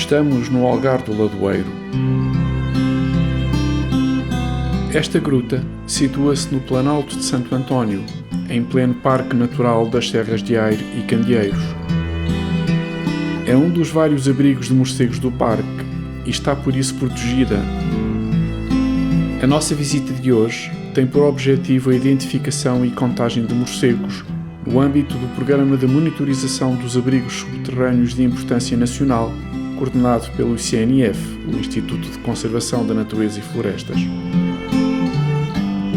Estamos no Algar do Ladoeiro. Esta gruta situa-se no Planalto de Santo António, em pleno Parque Natural das Serras de Aire e Candeeiros. É um dos vários abrigos de morcegos do parque e está por isso protegida. A nossa visita de hoje tem por objetivo a identificação e contagem de morcegos no âmbito do Programa de Monitorização dos Abrigos Subterrâneos de Importância Nacional, coordenado pelo ICNF, o Instituto de Conservação da Natureza e Florestas.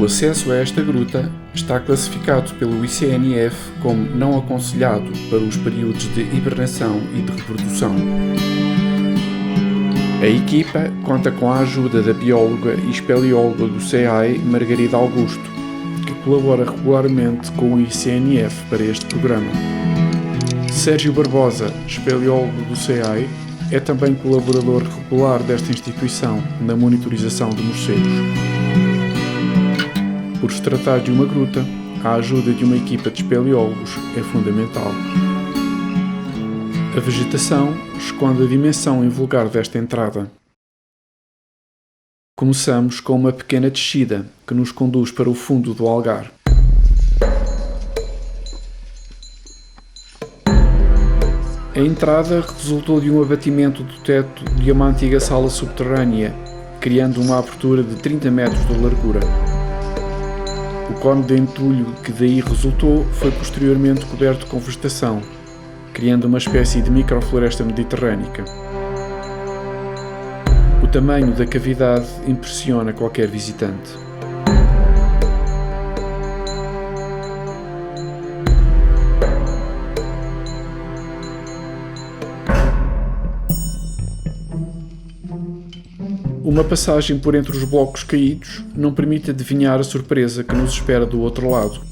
O acesso a esta gruta está classificado pelo ICNF como não aconselhado para os períodos de hibernação e de reprodução. A equipa conta com a ajuda da bióloga e espeleóloga do CEAI, Margarida Augusto, que colabora regularmente com o ICNF para este programa. Sérgio Barbosa, espeleólogo do CEAI, é também colaborador regular desta instituição na monitorização de morcegos. Por se tratar de uma gruta, a ajuda de uma equipa de espeleólogos é fundamental. A vegetação esconde a dimensão invulgar desta entrada. Começamos com uma pequena descida que nos conduz para o fundo do Algar. A entrada resultou de um abatimento do teto de uma antiga sala subterrânea, criando uma abertura de 30 metros de largura. O cone de entulho que daí resultou foi posteriormente coberto com vegetação, criando uma espécie de microfloresta mediterrânica. O tamanho da cavidade impressiona qualquer visitante. Uma passagem por entre os blocos caídos não permite adivinhar a surpresa que nos espera do outro lado.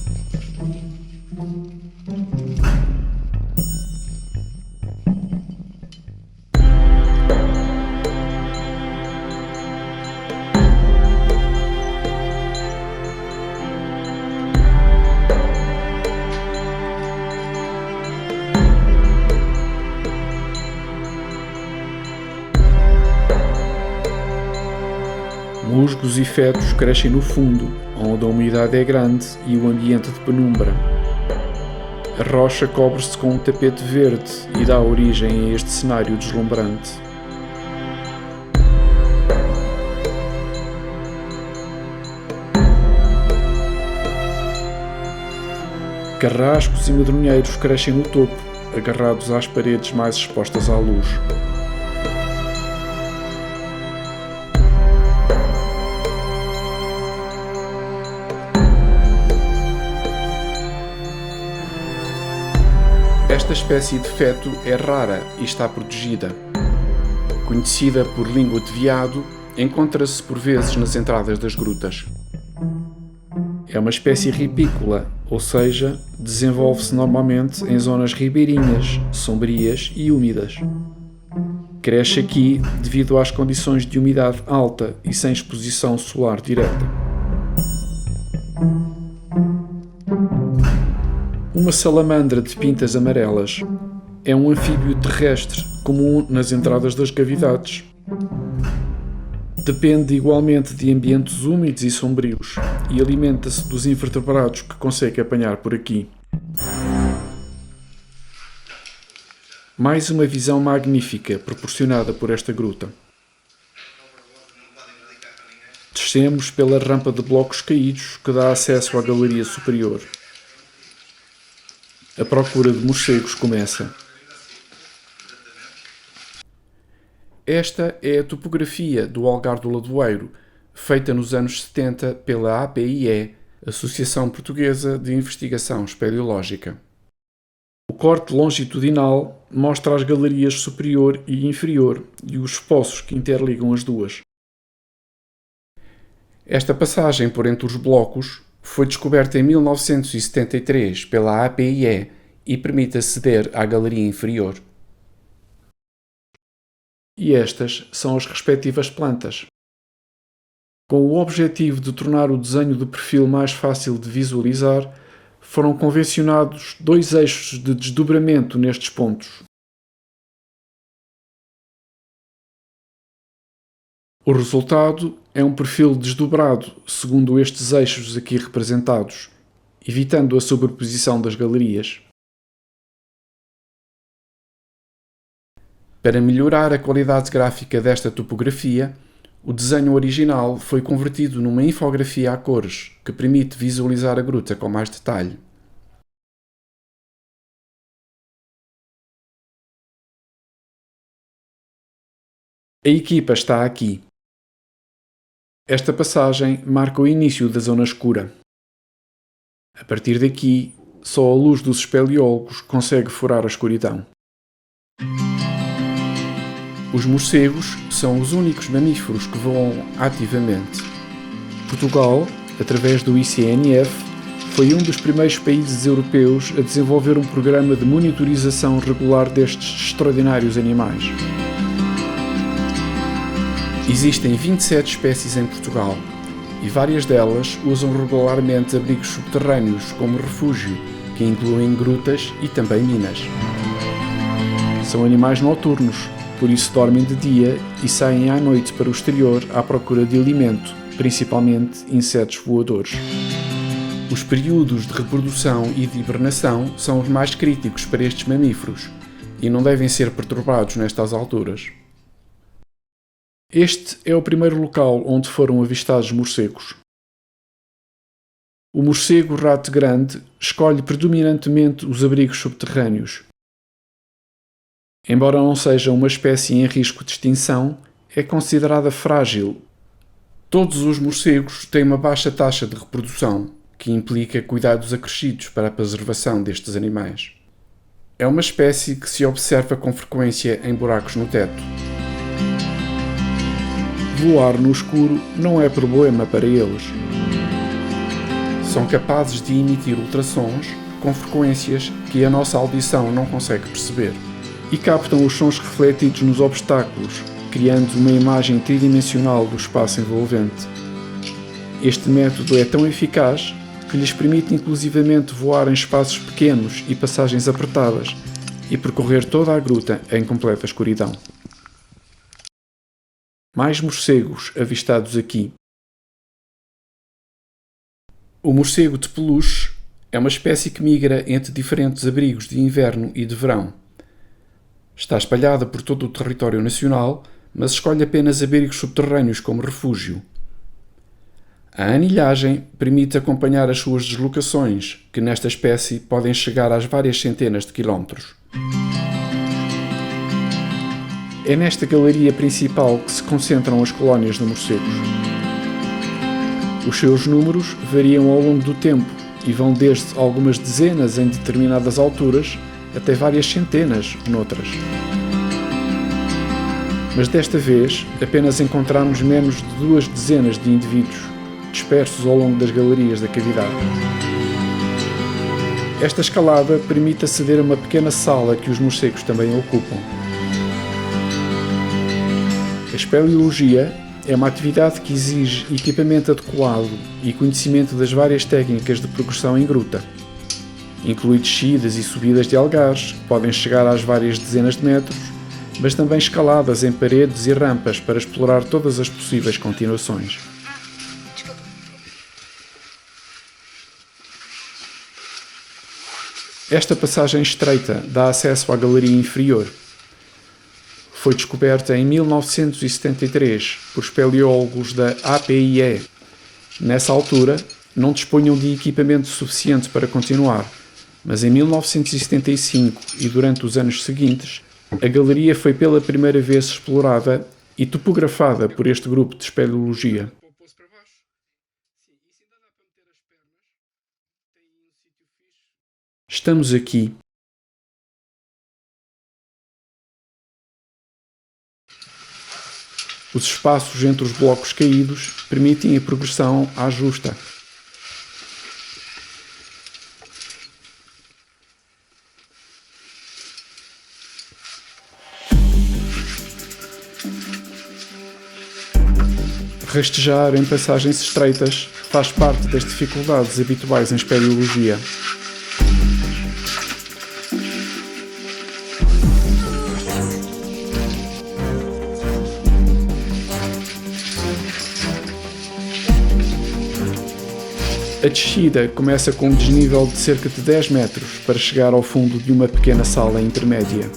Musgos e fetos crescem no fundo, onde a umidade é grande e o ambiente de penumbra. A rocha cobre-se com um tapete verde e dá origem a este cenário deslumbrante. Carrascos e medronheiros crescem no topo, agarrados às paredes mais expostas à luz. Esta espécie de feto é rara e está protegida. Conhecida por língua de veado, encontra-se por vezes nas entradas das grutas. É uma espécie ripícola, ou seja, desenvolve-se normalmente em zonas ribeirinhas, sombrias e úmidas. Cresce aqui devido às condições de umidade alta e sem exposição solar direta. Uma salamandra de pintas amarelas é um anfíbio terrestre comum nas entradas das cavidades. Depende igualmente de ambientes úmidos e sombrios e alimenta-se dos invertebrados que consegue apanhar por aqui. Mais uma visão magnífica proporcionada por esta gruta. Descemos pela rampa de blocos caídos que dá acesso à galeria superior. A procura de morcegos começa. Esta é a topografia do Algar do Ladoeiro, feita nos anos 70 pela APIE, Associação Portuguesa de Investigação Espeleológica. O corte longitudinal mostra as galerias superior e inferior e os poços que interligam as duas. Esta passagem por entre os blocos foi descoberta em 1973 pela APIE e permite aceder à galeria inferior. E estas são as respectivas plantas. Com o objetivo de tornar o desenho de perfil mais fácil de visualizar, foram convencionados 2 eixos de desdobramento nestes pontos. O resultado é um perfil desdobrado segundo estes eixos aqui representados, evitando a sobreposição das galerias. Para melhorar a qualidade gráfica desta topografia, o desenho original foi convertido numa infografia a cores, que permite visualizar a gruta com mais detalhe. A equipa está aqui. Esta passagem marca o início da zona escura. A partir daqui, só a luz dos espeleólogos consegue furar a escuridão. Os morcegos são os únicos mamíferos que voam ativamente. Portugal, através do ICNF, foi um dos primeiros países europeus a desenvolver um programa de monitorização regular destes extraordinários animais. Existem 27 espécies em Portugal e várias delas usam regularmente abrigos subterrâneos como refúgio, que incluem grutas e também minas. São animais noturnos, por isso dormem de dia e saem à noite para o exterior à procura de alimento, principalmente insetos voadores. Os períodos de reprodução e de hibernação são os mais críticos para estes mamíferos e não devem ser perturbados nestas alturas. Este é o primeiro local onde foram avistados morcegos. O morcego-rato grande escolhe predominantemente os abrigos subterrâneos. Embora não seja uma espécie em risco de extinção, é considerada frágil. Todos os morcegos têm uma baixa taxa de reprodução, que implica cuidados acrescidos para a preservação destes animais. É uma espécie que se observa com frequência em buracos no teto. Voar no escuro não é problema para eles. São capazes de emitir ultrassons com frequências que a nossa audição não consegue perceber e captam os sons refletidos nos obstáculos, criando uma imagem tridimensional do espaço envolvente. Este método é tão eficaz que lhes permite inclusivamente voar em espaços pequenos e passagens apertadas e percorrer toda a gruta em completa escuridão. Mais morcegos avistados aqui. O morcego de peluche é uma espécie que migra entre diferentes abrigos de inverno e de verão. Está espalhada por todo o território nacional, mas escolhe apenas abrigos subterrâneos como refúgio. A anilhagem permite acompanhar as suas deslocações, que nesta espécie podem chegar às várias centenas de quilómetros. É nesta galeria principal que se concentram as colónias de morcegos. Os seus números variam ao longo do tempo e vão desde algumas dezenas em determinadas alturas até várias centenas noutras. Mas desta vez apenas encontramos menos de 2 dezenas de indivíduos dispersos ao longo das galerias da cavidade. Esta escalada permite aceder a uma pequena sala que os morcegos também ocupam. A espeleologia é uma atividade que exige equipamento adequado e conhecimento das várias técnicas de progressão em gruta, inclui descidas e subidas de algares, que podem chegar às várias dezenas de metros, mas também escaladas em paredes e rampas para explorar todas as possíveis continuações. Esta passagem estreita dá acesso à galeria inferior. Foi descoberta em 1973 por espeleólogos da APIE. Nessa altura, não dispunham de equipamento suficiente para continuar, mas em 1975 e durante os anos seguintes, a galeria foi pela primeira vez explorada e topografada por este grupo de espeleologia. Estamos aqui. Os espaços entre os blocos caídos permitem a progressão à justa. Rastejar em passagens estreitas faz parte das dificuldades habituais em espeleologia. A descida começa com um desnível de cerca de 10 metros para chegar ao fundo de uma pequena sala intermédia.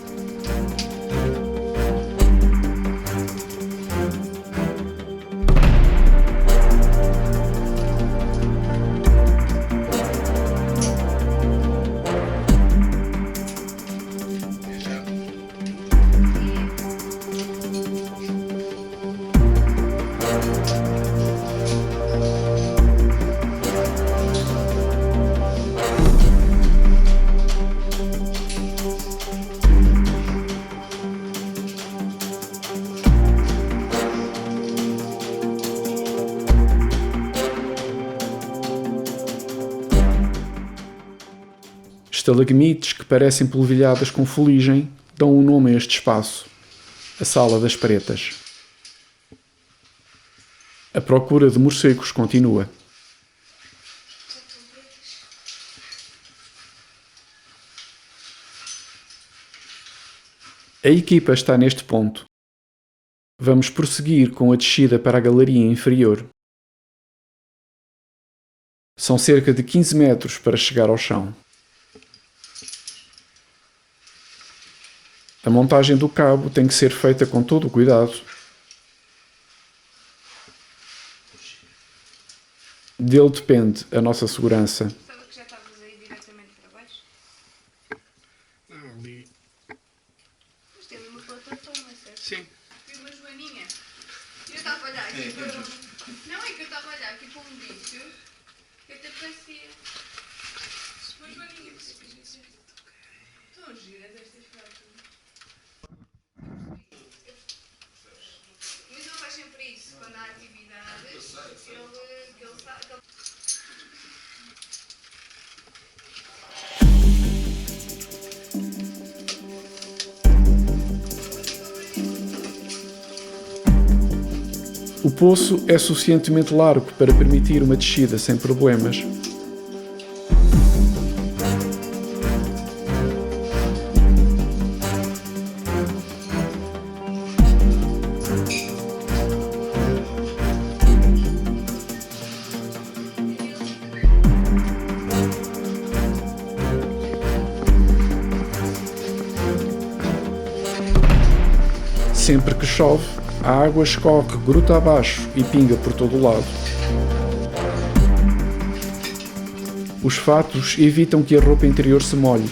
Estalagmites que parecem polvilhadas com fuligem dão um nome a este espaço, a Sala das Pretas. A procura de morcegos continua. A equipa está neste ponto. Vamos prosseguir com a descida para a galeria inferior. São cerca de 15 metros para chegar ao chão. A montagem do cabo tem que ser feita com todo o cuidado. Dele depende a nossa segurança. Sabe que já estavas aí diretamente para baixo? Não, ali. Mas tem ali uma plataforma, certo? Sim. E uma joaninha. Eu estava a olhar aqui para um... Não, é que eu estava a olhar aqui para um bicho que até parecia uma joaninha. Tão giras estas fotos. Mas ele faz sempre isso, quando há atividades, ele sabe que ele... O poço é suficientemente largo para permitir uma descida sem problemas. Sempre que chove, a água escorre gruta abaixo e pinga por todo o lado. Os fatos evitam que a roupa interior se molhe.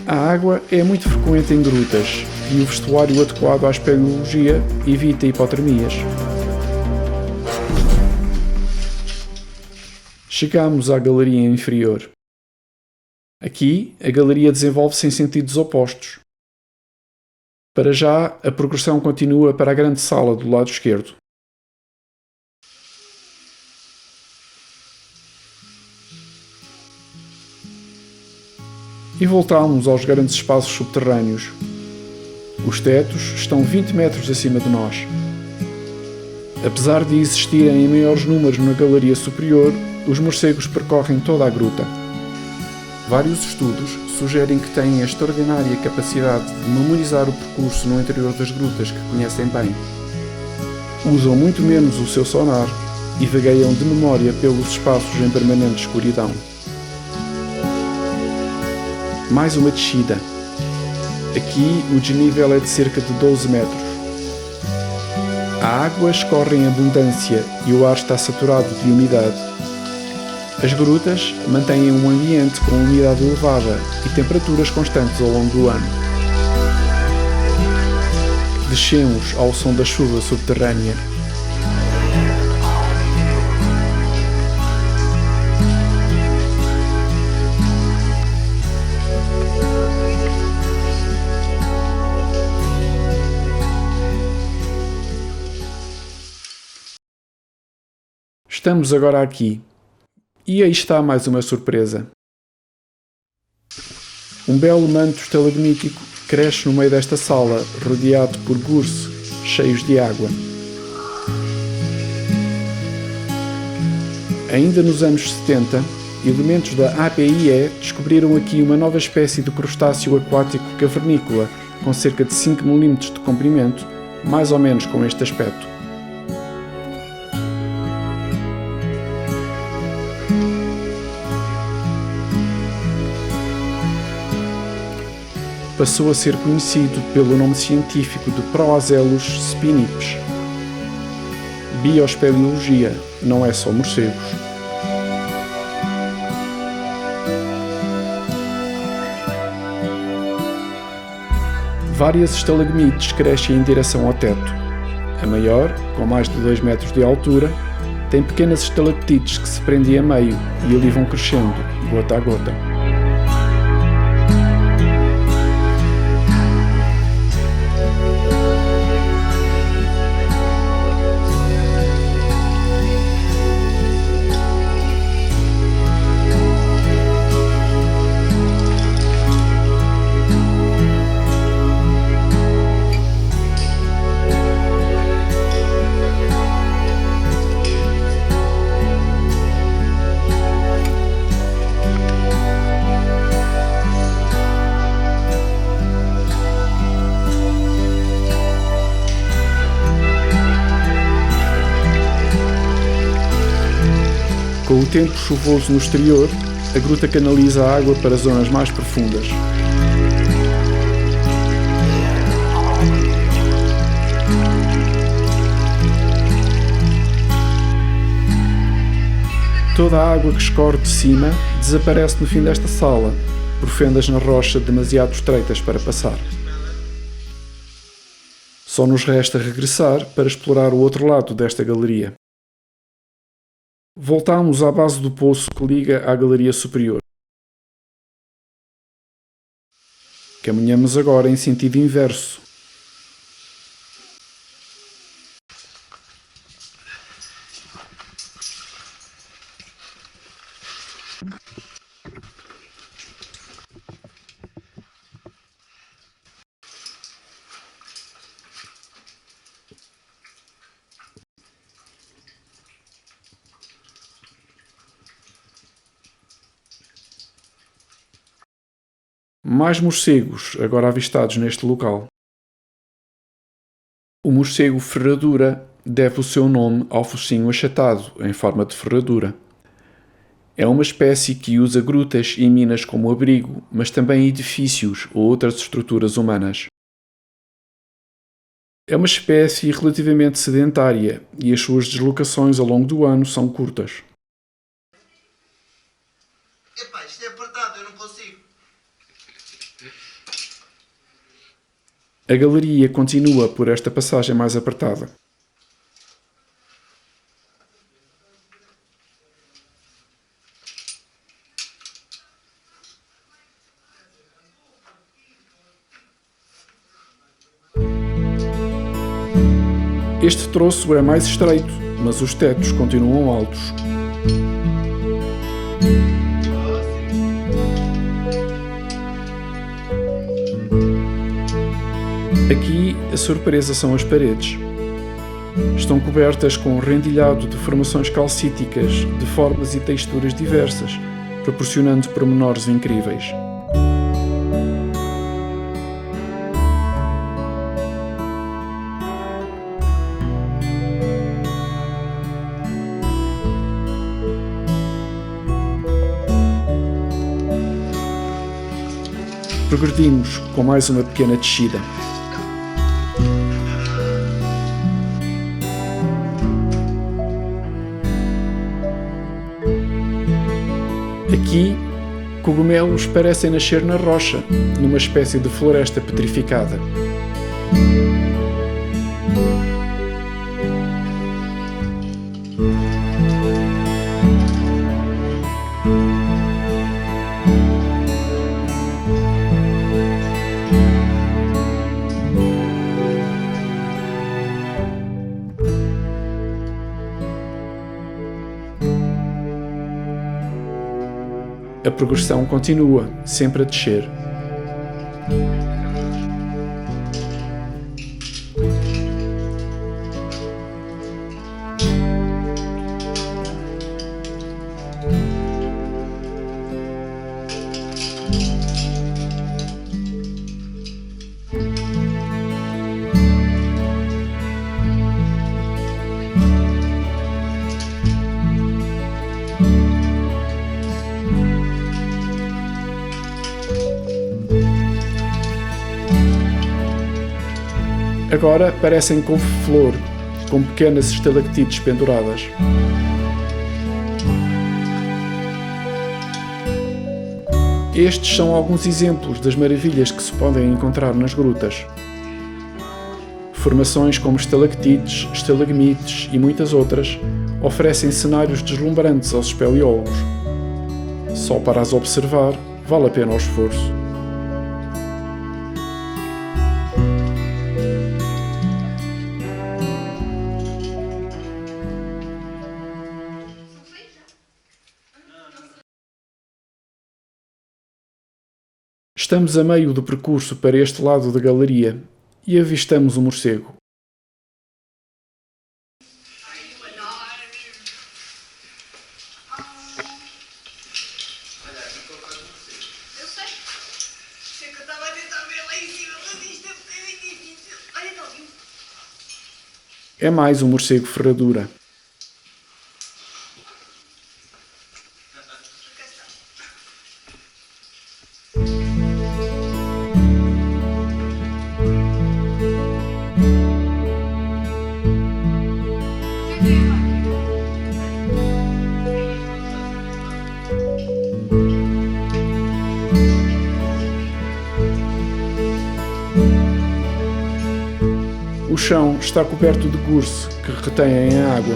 A água é muito frequente em grutas e o vestuário adequado à espeleologia evita hipotermias. Chegamos à galeria inferior. Aqui, a galeria desenvolve-se em sentidos opostos. Para já, a progressão continua para a grande sala do lado esquerdo. E voltamos aos grandes espaços subterrâneos. Os tetos estão 20 metros acima de nós. Apesar de existirem em maiores números na galeria superior, os morcegos percorrem toda a gruta. Vários estudos sugerem que têm a extraordinária capacidade de memorizar o percurso no interior das grutas que conhecem bem. Usam muito menos o seu sonar e vagueiam de memória pelos espaços em permanente escuridão. Mais uma descida. Aqui o desnível é de cerca de 12 metros. A água escorre em abundância e o ar está saturado de umidade. As grutas mantêm um ambiente com umidade elevada e temperaturas constantes ao longo do ano. Descemos ao som da chuva subterrânea. Estamos agora aqui. E aí está mais uma surpresa. Um belo manto estalagmítico cresce no meio desta sala, rodeado por gursos cheios de água. Ainda nos anos 70, elementos da APIE descobriram aqui uma nova espécie de crustáceo aquático cavernícola, com cerca de 5 mm de comprimento, mais ou menos com este aspecto. passou a ser conhecido pelo nome científico de Proazelus spinips. Biospeleologia não é só morcegos. Várias estalagmites crescem em direção ao teto. A maior, com mais de 2 metros de altura, tem pequenas estalactites que se prendem a meio e ali vão crescendo, gota a gota. Com o tempo chuvoso no exterior, a gruta canaliza a água para zonas mais profundas. Toda a água que escorre de cima desaparece no fim desta sala, por fendas na rocha demasiado estreitas para passar. Só nos resta regressar para explorar o outro lado desta galeria. Voltamos à base do poço que liga à galeria superior. Caminhamos agora em sentido inverso. Mais morcegos agora avistados neste local. O morcego ferradura deve o seu nome ao focinho achatado, em forma de ferradura. É uma espécie que usa grutas e minas como abrigo, mas também edifícios ou outras estruturas humanas. É uma espécie relativamente sedentária e as suas deslocações ao longo do ano são curtas. Epá, isto é apertado, eu não consigo. A galeria continua por esta passagem mais apertada. Este troço é mais estreito, mas os tetos continuam altos. Aqui a surpresa são as paredes. Estão cobertas com um rendilhado de formações calcíticas de formas e texturas diversas, proporcionando pormenores incríveis. Progredimos com mais uma pequena descida. Aqui, cogumelos parecem nascer na rocha, numa espécie de floresta petrificada. A progressão continua, sempre a descer. Agora parecem couve-flor, com pequenas estalactites penduradas. Estes são alguns exemplos das maravilhas que se podem encontrar nas grutas. Formações como estalactites, estalagmites e muitas outras oferecem cenários deslumbrantes aos espeleólogos. Só para as observar vale a pena o esforço. Estamos a meio do percurso para este lado da galeria e avistamos um morcego. Eu sei. Sei que eu estava a tentar ver lá em cima, mas isto é muito difícil. Olha, está ouvindo? É mais um morcego ferradura. Cá está. O chão está coberto de gurse que retém a água.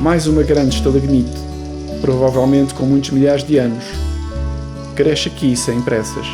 Mais uma grande estalagmite, provavelmente com muitos milhares de anos. Cresce aqui sem pressas.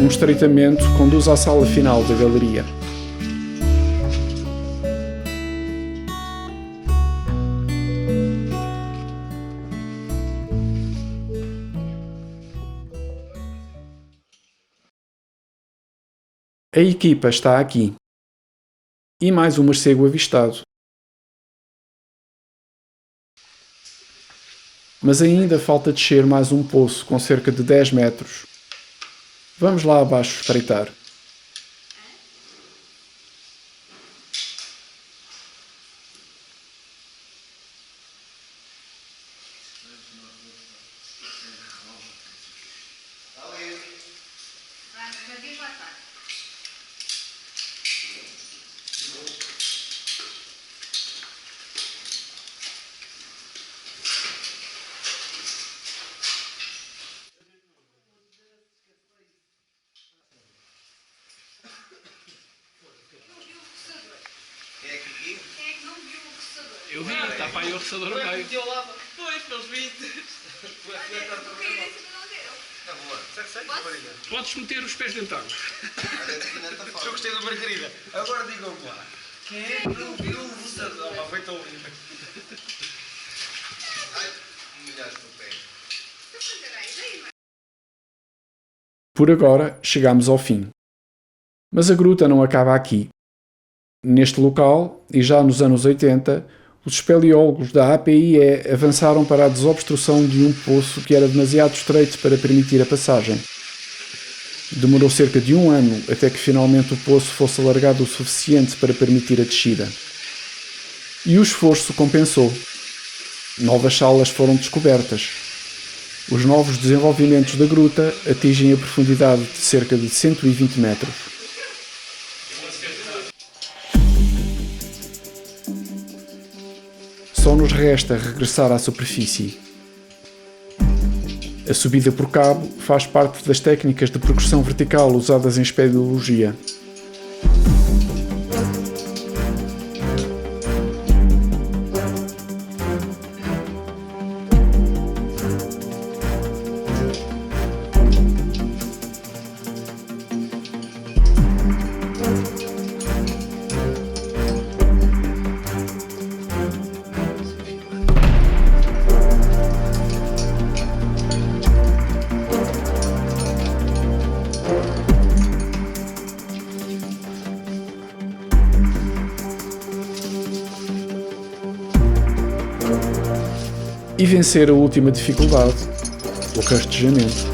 Um estreitamento conduz à sala final da galeria. A equipa está aqui. E mais um morcego avistado. Mas ainda falta descer mais um poço com cerca de 10 metros. Vamos lá abaixo espreitar. Mas diz lá está. Quem é que viu? Quem é que não viu o caçador? Eu vi, está para aí o roçador no meio. Pois, pelos vistos. Olha, eu caí em cima dele. Na boa. Posso? Podes meter os pés dentro. Olha, aqui nesta Eu foto. gostei da Margarida. Agora digam-me lá. Quem é que não viu o roçador? Ah, foi tão lindo. Ai, molhaste o pé. Por agora, chegamos ao fim. Mas a gruta não acaba aqui. Neste local, e já nos anos 80, os espeleólogos da APIE avançaram para a desobstrução de um poço que era demasiado estreito para permitir a passagem. Demorou cerca de 1 ano até que finalmente o poço fosse alargado o suficiente para permitir a descida. E o esforço compensou. Novas salas foram descobertas. Os novos desenvolvimentos da gruta atingem a profundidade de cerca de 120 metros. Só nos resta regressar à superfície. A subida por cabo faz parte das técnicas de progressão vertical usadas em espeleologia. E vencer a última dificuldade, o rastejamento.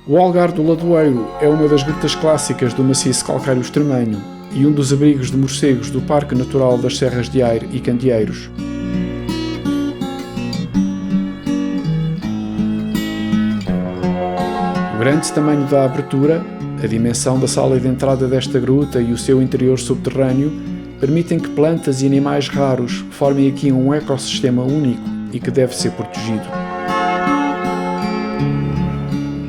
O Algar do Ladoeiro é uma das grutas clássicas do maciço calcário extremenho e um dos abrigos de morcegos do Parque Natural das Serras de Aire e Candeeiros. O grande tamanho da abertura, a dimensão da sala de entrada desta gruta e o seu interior subterrâneo permitem que plantas e animais raros formem aqui um ecossistema único e que deve ser protegido.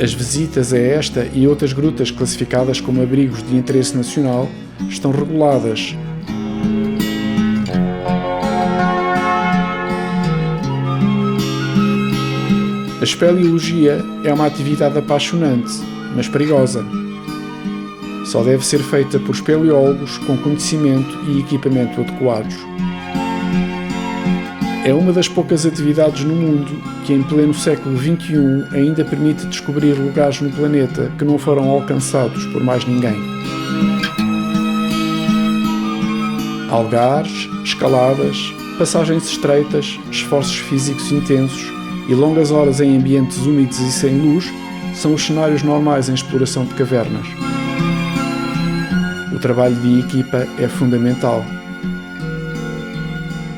As visitas a esta e outras grutas classificadas como abrigos de interesse nacional estão reguladas. A espeleologia é uma atividade apaixonante, mas perigosa. Só deve ser feita por espeleólogos com conhecimento e equipamento adequados. É uma das poucas atividades no mundo que, em pleno século XXI, ainda permite descobrir lugares no planeta que não foram alcançados por mais ninguém. Algares, escaladas, passagens estreitas, esforços físicos intensos e longas horas em ambientes úmidos e sem luz são os cenários normais em exploração de cavernas. O trabalho de equipa é fundamental.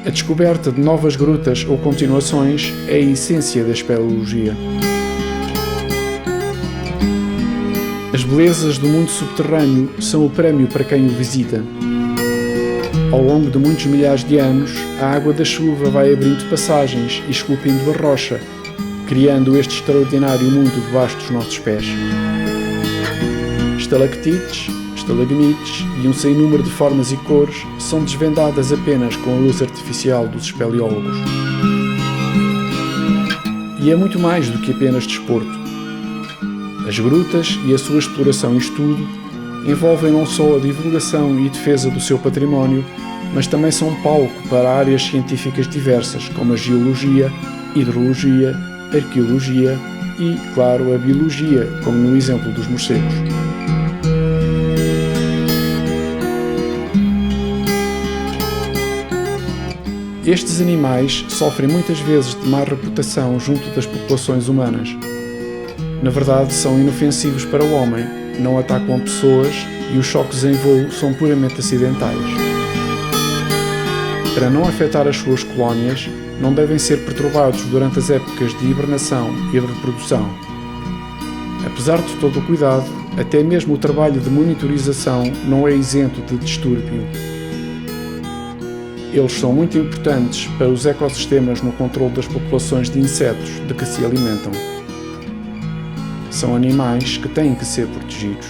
A descoberta de novas grutas ou continuações é a essência da espeleologia. As belezas do mundo subterrâneo são o prémio para quem o visita. Ao longo de muitos milhares de anos, a água da chuva vai abrindo passagens e esculpindo a rocha, criando este extraordinário mundo debaixo dos nossos pés. Estalactites, estalagmites e um sem número de formas e cores são desvendadas apenas com a luz artificial dos espeleólogos. E é muito mais do que apenas desporto. As grutas e a sua exploração e estudo envolvem não só a divulgação e defesa do seu património, mas também são palco para áreas científicas diversas, como a geologia, hidrologia, arqueologia e, claro, a biologia, como no exemplo dos morcegos. Estes animais sofrem muitas vezes de má reputação junto das populações humanas. Na verdade, são inofensivos para o homem, não atacam pessoas e os choques em voo são puramente acidentais. Para não afetar as suas colónias, não devem ser perturbados durante as épocas de hibernação e de reprodução. Apesar de todo o cuidado, até mesmo o trabalho de monitorização não é isento de distúrbio. Eles são muito importantes para os ecossistemas no controle das populações de insetos de que se alimentam. São animais que têm que ser protegidos.